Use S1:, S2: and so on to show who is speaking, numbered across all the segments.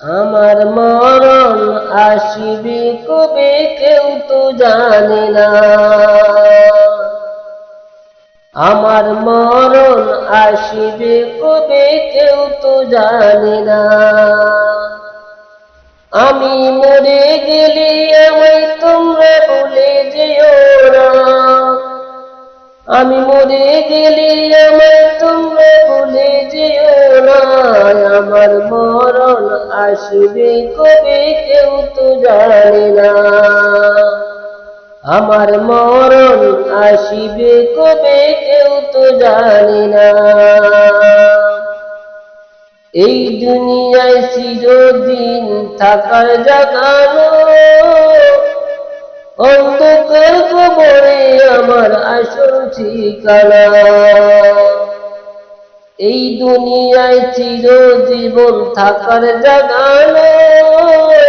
S1: আমার মরণ আসিবে কবে কেউ তো জানে না। আমার মরণ আসিবে কবে কেউ তো জানে না। আমি মরে গেলে আমায় তোমরা ভুলে যেও না। আমি মরে গেলে আমায় তোমরা ভুলে যেও না। আমার মরণ আসিবে কবে কেউ তো জানে না। আমার মরণ আসিবে কবে কেউ তো জানে না। এই দুনিয়ায় চিরদিন থাকার জায়গা নয়, অন্ধকার কবরে আমার আসল ঠিকানা। এই দুনিয়ায় চিরজীবন থাকার জায়গা নয়,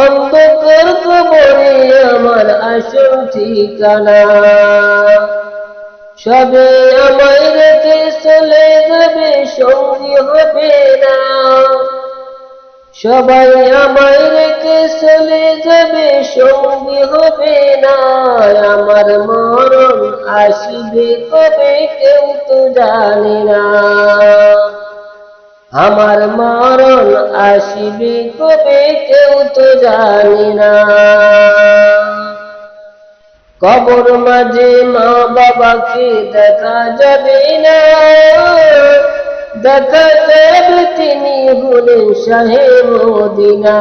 S1: অন্ধকার কবরে আমার আসল ঠিকানা। সবে আমায় রেখে চলে যাবে, সঙ্গী হবে না। সবাই আমায় রেখে চলে যাবে, সঙ্গী হবে না। আমার মরণ আসিবে কবে কেউ তো জানে না। আমার মরণ আসিবে কবে কেউ তো জানে না। কবর মাঝে মা বাবাকে দেখা যাবে না, দেখা যাবে তিনি হলেন শাহে মদিনা।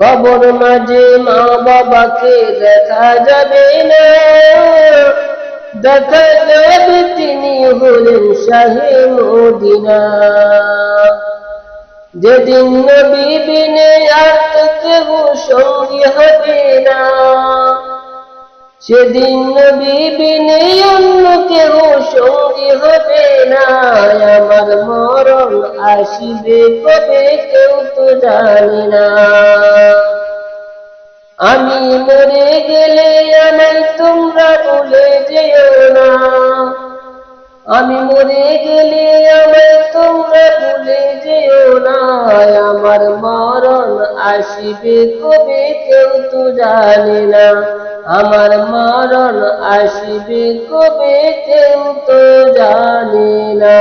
S1: কবর মাঝে মা বাবাকে দেখা যাবে না, দেখা যাবে তিনি হলেন শাহে মদিনা। যেদিন নবী বিনে আর তো কেউ সঙ্গী হবে না, সেদিন নবী বিনে অন্য কেউ সঙ্গী হবে না। আমার মরণ আসিবে কবে কেউ তো জানে না। আমি মরে গেলে আমায় তোমরা ভুলে যেও না। আমি মরে গেলে আমায় তোমরা ভুলে যেও না। আমার মরণ আসিবে কবে কেউ তো জানে না। আমার মরণ আসিবে কবে কেউ তো জানে না।